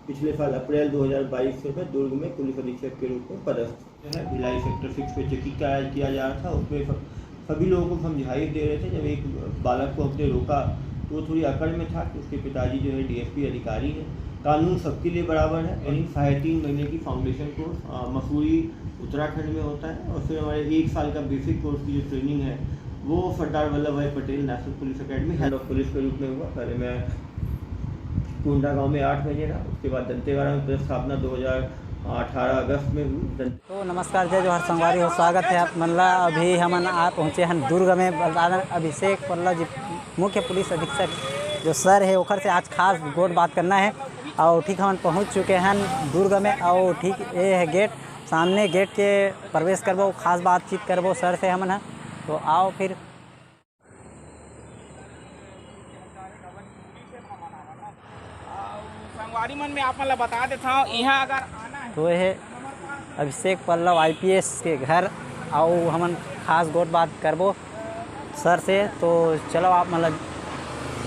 पिछले साल अप्रैल 2022 से मैं दुर्ग में पुलिस अधीक्षक के रूप में पदस्थ है। भिलाई सेक्टर 6 पे चेकिंग किया जा रहा था। उसमें सभी लोगों को समझाइश दे रहे थे। जब एक बालक को हमने रोका तो वो थोड़ी अकड़ में था कि उसके पिताजी जो है डीएसपी अधिकारी हैं। कानून सबके लिए बराबर है। यानी 3.5 महीने की फाउंडेशन कोर्स मसूरी उत्तराखंड में होता है और फिर हमारे 1 साल का बेसिक कोर्स की जो ट्रेनिंग है वो सरदार वल्लभ भाई Patel national police academy head of police के रूप में हुआ। पहले मैं कुंडा गांव में 8 महीने रहा, उसके बाद दंतेवाड़ा में स्थापना 2018 अगस्त में हुई। तो नमस्कार, जय जोहर संगवारी हो, स्वागत है आप मनला। अभी हमन आप पहुँचे हैं दुर्ग में। बलराज अभिषेक पल्लव जी मुख्य पुलिस अधीक्षक जो सर है ओखर से आज खास गोट बात करना है। और ठीक हम पहुँच चुके हैं दुर्ग में और ठीक ये है गेट, सामने गेट के प्रवेश करबो, खास बातचीत करबो सर से हमन है। तो आओ फिर। संगवारी मन में आप बता देता हूँ यहाँ अगर आना है तो यह अभिषेक पल्लव आईपीएस के घर और हमन खास गोट बात करबो सर से। तो चलो आप मतलब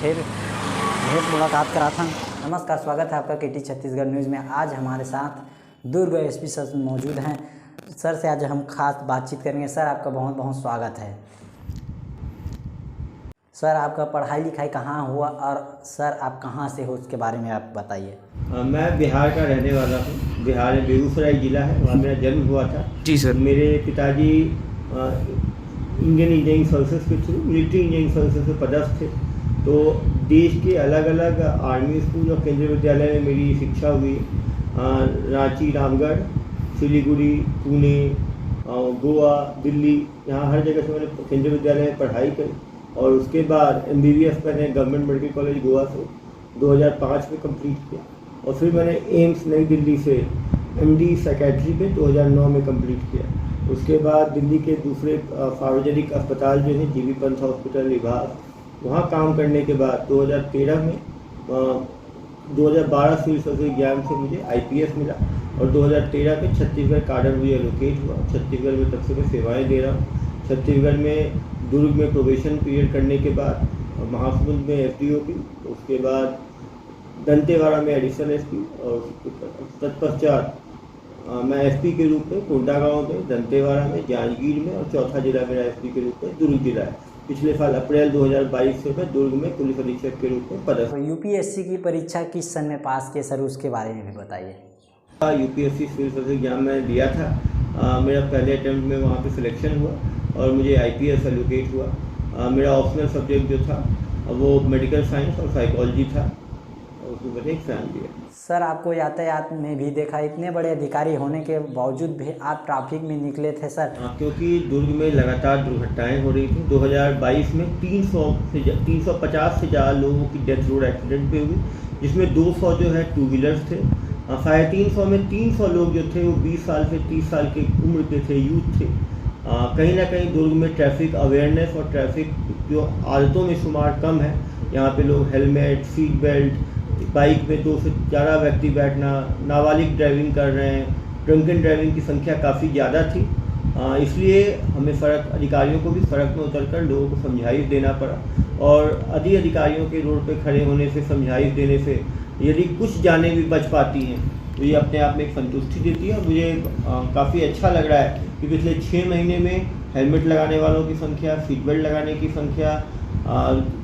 फिर भेंट मुलाकात कराता हूँ। नमस्कार, स्वागत है आपका केटी छत्तीसगढ़ न्यूज़ में। आज हमारे साथ दुर्ग एसपी सर मौजूद हैं। सर से आज हम खास बातचीत करेंगे। सर आपका बहुत बहुत स्वागत है। सर आपका पढ़ाई लिखाई कहाँ हुआ और सर आप कहाँ से हो उसके बारे में आप बताइए। मैं बिहार का रहने वाला हूँ। बिहार में बेगूसराय जिला है, वहाँ मेरा जन्म हुआ था। जी सर। मेरे पिताजी इंडियन इंजीनियरिंग सर्विसेज के थ्रू मिलिट्री इंजीनियरिंग सर्विसेज में पदस्थ थे। तो देश के अलग अलग आर्मी स्कूल और केंद्रीय विद्यालय में मेरी शिक्षा हुई। रांची, रामगढ़, सिलीगुड़ी, पुणे, गोवा, दिल्ली, यहाँ हर जगह से मैंने केंद्रीय विद्यालय में पढ़ाई करी। और उसके बाद MBBS मैंने गवर्नमेंट मेडिकल कॉलेज गोवा से 2005 में कंप्लीट किया। और फिर मैंने एम्स नई दिल्ली से MD साइकेट्री पे 2009 में कंप्लीट किया। उसके बाद दिल्ली के दूसरे सार्वजनिक अस्पताल जो है जीबी पंत हॉस्पिटल विभाग, वहाँ काम करने के बाद 2013 में 2012 सिविल सर्विस एग्जाम से मुझे IPS मिला और 2013 में छत्तीसगढ़ काडर मुझे एलोकेट हुआ। छत्तीसगढ़ में तब से मैं सेवाएँ दे रहा हूँ। छत्तीसगढ़ में दुर्ग में प्रोबेशन पीरियड करने के बाद महासमुंद में SDOP, उसके बाद दंतेवाड़ा में एडिशनल SP और तत्पश्चात मैं SP के रूप में कुंडा गांव में, दंतेवाड़ा में, जांजगीर में और चौथा जिला मेरा SP के रूप में दुर्ग जिला है। पिछले साल अप्रैल 2022 से मैं दुर्ग में पुलिस अधीक्षक के रूप में पदस्थ। तो UPSC की परीक्षा किस सन में पास किए सर, उसके बारे में भी बताइए। UPSC सिविल सर्विस एग्जाम मैंने दिया था। मेरा पहले अटैम्प्ट में वहाँ पे सिलेक्शन हुआ और मुझे IPS एलोकेट हुआ। मेरा ऑप्शनल सब्जेक्ट जो था वो मेडिकल साइंस और साइकोलॉजी था और उसमें मैंने एग्जाम दिया। सर आपको यातायात में भी देखा, इतने बड़े अधिकारी होने के बावजूद भी आप ट्रैफिक में निकले थे सर। क्योंकि दुर्ग में लगातार दुर्घटनाएं हो रही थी। 2022 में 350 से ज़्यादा लोगों की डेथ रोड एक्सीडेंट पे हुई, जिसमें 200 जो है 2 व्हीलर्स थे। 350 में 300 लोग जो थे वो 20 साल से 30 साल की उम्र के थे, यूथ थे। कहीं ना कहीं दुर्ग में ट्रैफिक अवेयरनेस और ट्रैफिक जो आदतों में शुमार कम है। यहाँ पे लोग हेलमेट, सीट बेल्ट, बाइक में 2 से ज़्यादा व्यक्ति बैठना, नाबालिग ड्राइविंग कर रहे हैं, ड्रंकन ड्राइविंग की संख्या काफ़ी ज़्यादा थी। इसलिए हमें अधिकारियों को भी सड़क में उतरकर लोगों को समझाइश देना पड़ा। और अधिकारियों के रोड पे खड़े होने से, समझाइश देने से यदि कुछ जानें भी बच पाती हैं तो ये अपने आप में एक संतुष्टि देती है। और मुझे काफ़ी अच्छा लग रहा है कि पिछले 6 महीने में हेलमेट लगाने वालों की संख्या, सीट बेल्ट लगाने की संख्या,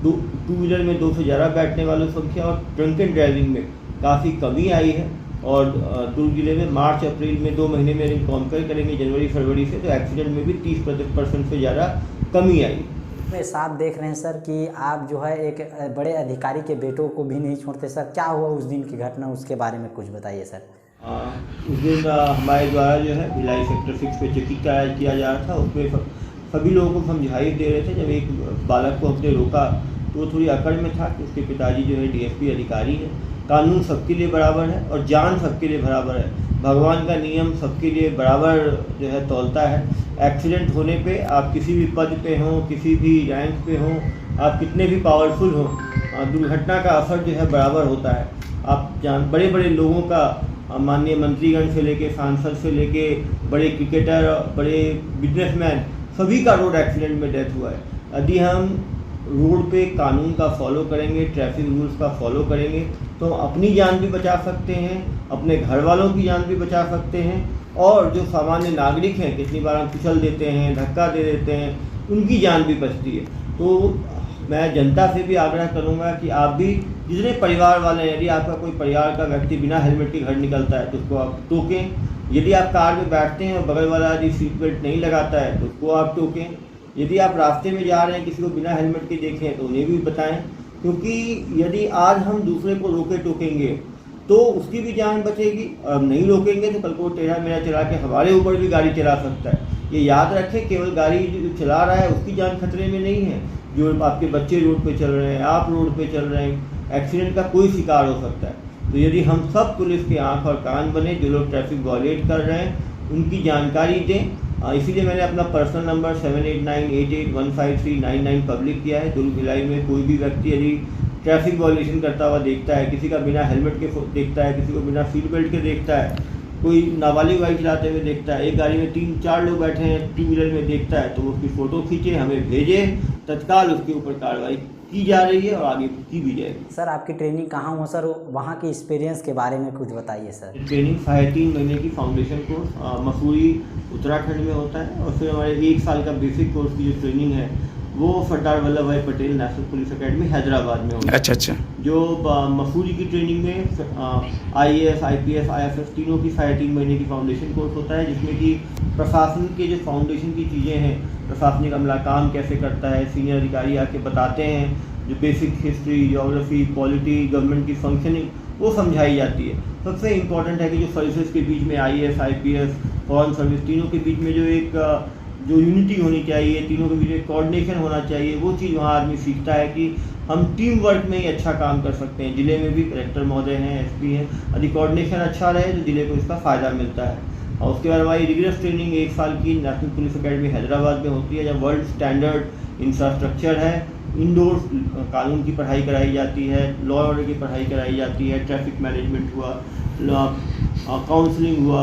2 व्हीलर में 2 से ज़्यादा बैठने वालों की संख्या और ड्रंकन ड्राइविंग में काफ़ी कमी आई है। और दुर्ग जिले में मार्च अप्रैल में 2 महीने में यदि कंपेयर करेंगे जनवरी फरवरी से तो एक्सीडेंट में भी 30% से ज़्यादा कमी आई। मैं साफ देख रहे हैं सर कि आप जो है एक बड़े अधिकारी के बेटों को भी नहीं छोड़ते सर। क्या हुआ उस दिन की घटना, उसके बारे में कुछ बताइए सर। उस दिन हमारे द्वारा जो है भिलाई सेक्टर 6 पे चेकिंग किया जा रहा था। उसमें सभी लोगों को समझाइश दे रहे थे। जब एक बालक को हमने रोका तो वो थोड़ी अकड़ में था कि उसके पिताजी जो है DSP अधिकारी हैं। कानून सबके लिए बराबर है और जान सबके लिए बराबर है। भगवान का नियम सबके लिए बराबर जो है तौलता है। एक्सीडेंट होने पे आप किसी भी पद पे हों, किसी भी रैंक पे हों, आप कितने भी पावरफुल हों, दुर्घटना का असर जो है बराबर होता है। आप बड़े बड़े लोगों का, माननीय मंत्रीगण से लेके सांसद से लेके बड़े क्रिकेटर, बड़े बिजनेसमैन, सभी का रोड एक्सीडेंट में डेथ हुआ है। यदि हम रोड पे कानून का फॉलो करेंगे, ट्रैफिक रूल्स का फॉलो करेंगे तो हम अपनी जान भी बचा सकते हैं, अपने घर वालों की जान भी बचा सकते हैं, और जो सामान्य नागरिक हैं कितनी बार हम कुचल देते हैं, धक्का दे देते हैं, उनकी जान भी बचती है। तो मैं जनता से भी आग्रह करूंगा कि आप भी जितने परिवार वाले हैं, यदि आपका कोई परिवार का व्यक्ति बिना हेलमेट के घर निकलता है तो उसको आप टोकें। यदि आप कार में बैठते हैं और बगल वाला यदि सीट बेल्ट नहीं लगाता है तो उसको आप टोकें। यदि आप रास्ते में जा रहे हैं किसी को बिना हेलमेट के देखें तो उन्हें भी बताएं, क्योंकि यदि आज हम दूसरे को रोके टोकेंगे तो उसकी भी जान बचेगी, और नहीं रोकेंगे तो कल को टेढ़ा मेढ़ा चला के हमारे ऊपर भी गाड़ी चला सकता है। ये याद रखें, केवल गाड़ी जो चला रहा है उसकी जान खतरे में नहीं है, जो आपके बच्चे रोड पे चल रहे हैं, आप रोड पे चल रहे हैं, एक्सीडेंट का कोई शिकार हो सकता है। तो यदि हम सब पुलिस की आंख और कान बने, जो लोग ट्रैफिक वॉयलेट कर रहे हैं उनकी जानकारी दें। इसीलिए मैंने अपना पर्सनल नंबर 7898815399 पब्लिक किया है। दुर्ग भिलाई में कोई भी व्यक्ति यदि ट्रैफिक वॉयलेशन करता हुआ देखता है, किसी का बिना हेलमेट के देखता है, किसी को बिना सीट बेल्ट के देखता है, कोई नाबालिग गाड़ी चलाते हुए देखता है, एक गाड़ी में 3-4 लोग बैठे हैं टू व्हीलर में देखता है, तो वो उसकी फ़ोटो खींचे, हमें भेजे, तत्काल उसके ऊपर कार्रवाई की जा रही है और आगे की भी जाएगी। सर आपकी ट्रेनिंग कहाँ हुआ सर, वहाँ की एक्सपीरियंस के बारे में कुछ बताइए सर। ट्रेनिंग 3.5 महीने की फाउंडेशन कोर्स मसूरी उत्तराखंड में होता है, और फिर हमारे 1 साल का बेसिक कोर्स की जो ट्रेनिंग है वो सरदार वल्लभ भाई Patel national police academy Hyderabad में होता है। अच्छा। जो मसूरी की ट्रेनिंग में IAS, IPS, IFS तीनों की 3.5 महीने की फाउंडेशन कोर्स होता है, जिसमें कि प्रशासन के जो फाउंडेशन की चीज़ें हैं, प्रशासनिक अमला काम कैसे करता है, सीनियर अधिकारी आके बताते हैं, जो basic history, geography, polity, government की फंक्शनिंग वो समझाई जाती है। सबसे इम्पोर्टेंट है कि जो सर्विसेज के बीच में IAS, IPS, फॉरेन सर्विस तीनों के बीच में जो यूनिटी होनी चाहिए, तीनों के बीच में कोऑर्डिनेशन होना चाहिए, वो चीज़ वहाँ आदमी सीखता है कि हम टीम वर्क में ही अच्छा काम कर सकते हैं। ज़िले में भी कलेक्टर महोदय हैं, SP हैं, यदि कोऑर्डिनेशन अच्छा रहे तो ज़िले को इसका फ़ायदा मिलता है। और उसके बाद हमारी रिगरस ट्रेनिंग 1 साल की नेशनल पुलिस एकेडमी हैदराबाद में होती है, जब वर्ल्ड स्टैंडर्ड इंफ्रास्ट्रक्चर है, इंडोर कानून की पढ़ाई कराई जाती है, लॉ ऑर्डर की पढ़ाई कराई जाती है, ट्रैफिक मैनेजमेंट हुआ, काउंसलिंग हुआ,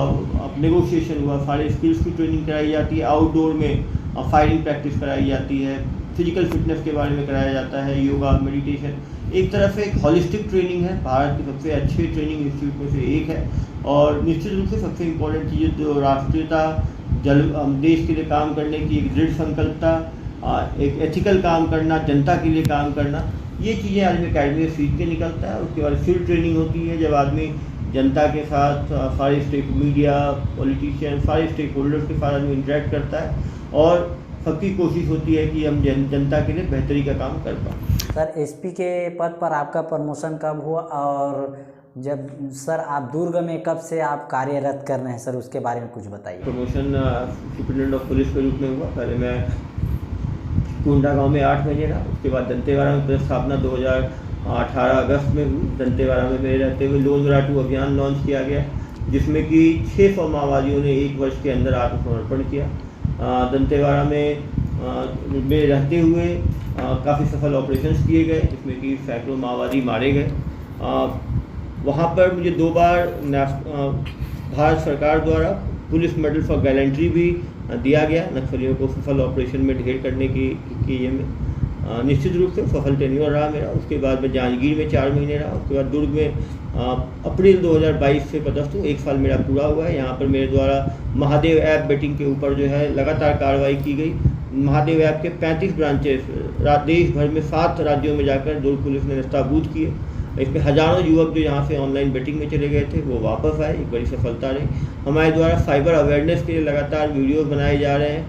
नेगोशिएशन हुआ, सारे स्किल्स की ट्रेनिंग कराई जाती है। आउटडोर में फायरिंग प्रैक्टिस कराई जाती है, फिजिकल फिटनेस के बारे में कराया जाता है, योगा, मेडिटेशन। एक तरह से एक हॉलिस्टिक ट्रेनिंग है, भारत के सबसे अच्छे ट्रेनिंग इंस्टीट्यूट में से एक है। और निश्चित रूप से सबसे इम्पोर्टेंट चीज़ जो राष्ट्रीयता, देश के लिए काम करने की एक दृढ़ संकल्पता, एक एथिकल काम करना, जनता के लिए काम करना, ये चीज़ें आदमी अकेडमी में सीख के निकलता है। उसके बाद फील्ड ट्रेनिंग होती है, जब आदमी जनता के साथ, सारे स्टेक मीडिया, पॉलिटिशियन, सारे स्टेक होल्डर्स के साथ आदमी इंटरेक्ट करता है, और सबकी कोशिश होती है कि हम जनता के लिए बेहतरी का काम कर पाएँ। सर SP के पद पर आपका प्रमोशन कब हुआ, और जब सर आप दुर्ग में कब से आप कार्यरत कर रहे हैं सर, उसके बारे में कुछ बताइए। प्रमोशन सुप्रिटेंडेंट ऑफ पुलिस के रूप में हुआ। पहले मैं कोंडा गांव में 8 महीने रहा, उसके बाद दंतेवाड़ा में स्थापना 2018 अगस्त में हुई। दंतेवाड़ा में मेरे रहते हुए लोन वरा 2 अभियान लॉन्च किया गया, जिसमें कि 600 माओवादियों ने 1 वर्ष के अंदर आत्मसमर्पण किया। दंतेवाड़ा में मेरे रहते हुए काफ़ी सफल ऑपरेशंस किए गए, जिसमें कि सैकड़ों माओवादी मारे गए। वहाँ पर मुझे 2 बार भारत सरकार द्वारा पुलिस मेडल फॉर गैलेंट्री भी दिया गया, नक्सलियों को सफल ऑपरेशन में ढेर करने की ये में निश्चित रूप से सफल टेन्योर रहा मेरा। उसके बाद मैं जांजगीर में 4 महीने रहा, उसके बाद दुर्ग में अप्रैल 2022 से पदस्थ हूँ, 1 साल मेरा पूरा हुआ है। यहाँ पर मेरे द्वारा महादेव ऐप बेटिंग के ऊपर जो है लगातार कार्रवाई की गई। महादेव ऐप के 35 ब्रांचेस देश भर में 7 राज्यों में जाकर दुर्ग पुलिस ने नस्ताबूद किए। इसमें हज़ारों युवक जो यहाँ से ऑनलाइन बेटिंग में चले गए थे वो वापस आए, एक बड़ी सफलता रही। हमारे द्वारा साइबर अवेयरनेस के लिए लगातार वीडियोस बनाए जा रहे हैं,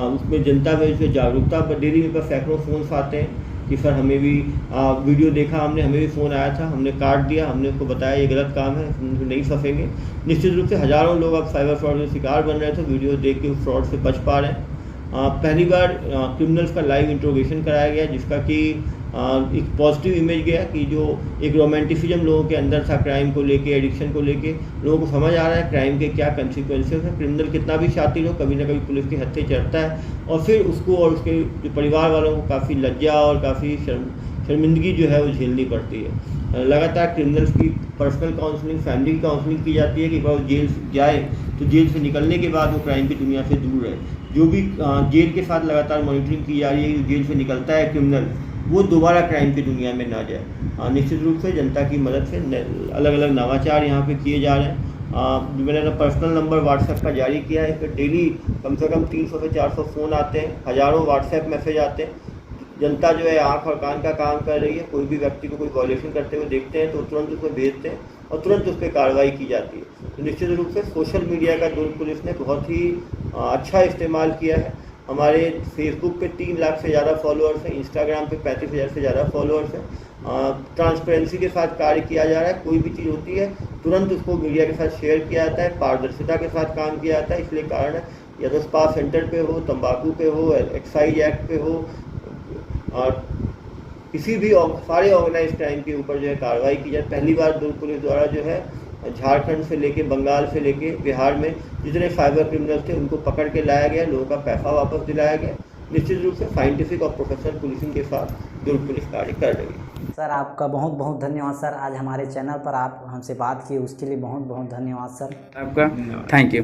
उसमें जनता में इसमें जागरूकता डेली मेरे पास सैकड़ों फ़ोन्स आते हैं कि सर हमें भी वीडियो देखा हमने, हमें भी फ़ोन आया था, हमने काट दिया, हमने उसको बताया ये गलत काम है, हम नहीं फंसेंगे। निश्चित रूप से हज़ारों लोग अब साइबर फ्रॉड के शिकार बन रहे थे, वीडियो देख के उस फ्रॉड से बच पा रहे हैं। पहली बार क्रिमिनल्स का लाइव इंट्रोगेशन कराया गया, जिसका कि एक पॉजिटिव इमेज गया कि जो एक रोमांटिसिज्म लोगों के अंदर था क्राइम को लेके, एडिक्शन को लेके, लोगों को समझ आ रहा है क्राइम के क्या कंसिक्वेंसेस हैं। क्रिमिनल कितना भी शातिर हो, कभी ना कभी पुलिस के हत्थे चढ़ता है, और फिर उसको और उसके जो परिवार वालों को काफ़ी लज्जा और काफ़ी शर्मिंदगी जो है वो झेलनी पड़ती है। लगातार क्रिमिनल्स की पर्सनल काउंसलिंग, फैमिली काउंसलिंग की जाती है कि वो जेल जाए तो जेल से निकलने के बाद वो क्राइम की दुनिया से दूर रहे। जो भी जेल के साथ लगातार मॉनिटरिंग की जा रही है, जेल से निकलता है क्रिमिनल वो दोबारा क्राइम की दुनिया में ना जाए। निश्चित रूप से जनता की मदद से अलग अलग नवाचार यहाँ पे किए जा रहे हैं। मैंने ना पर्सनल नंबर व्हाट्सएप का जारी किया है, इस पर डेली कम से कम 300 से 400 फ़ोन आते हैं, हज़ारों व्हाट्सएप मैसेज आते हैं। जनता जो है आँख और कान का काम कर रही है। कोई भी व्यक्ति को कोई वॉयलेशन करते हुए देखते हैं तो तुरंत उसको भेजते हैं और तुरंत उस पर कार्रवाई की जाती है। तो निश्चित रूप से सोशल मीडिया का दुर्ग पुलिस ने बहुत ही अच्छा इस्तेमाल किया है। हमारे फेसबुक पे 3 लाख से ज़्यादा फॉलोअर्स हैं, इंस्टाग्राम पे 35,000 से ज़्यादा फॉलोअर्स हैं। ट्रांसपेरेंसी के साथ कार्य किया जा रहा है। कोई भी चीज़ होती है तुरंत उसको मीडिया के साथ शेयर किया जाता है, पारदर्शिता के साथ काम किया जाता है। इसलिए कारण है या तो स्पा सेंटर पे हो, तंबाकू पे हो, एक्साइज एक्ट पे हो, और किसी भी सारे ऑर्गेनाइज क्राइम के ऊपर जो है कार्रवाई की जाए। पहली बार दुर्ग पुलिस द्वारा जो है झारखंड से लेके बंगाल से लेके बिहार में जितने साइबर क्रिमिनल थे उनको पकड़ के लाया गया, लोगों का पैसा वापस दिलाया गया। निश्चित रूप से साइंटिफिक और प्रोफेशनल पुलिसिंग के साथ दुर्ग पुलिस कार्य कर रही है। सर आपका बहुत बहुत धन्यवाद सर, आज हमारे चैनल पर आप हमसे बात की उसके लिए बहुत बहुत धन्यवाद सर। आपका थैंक यू।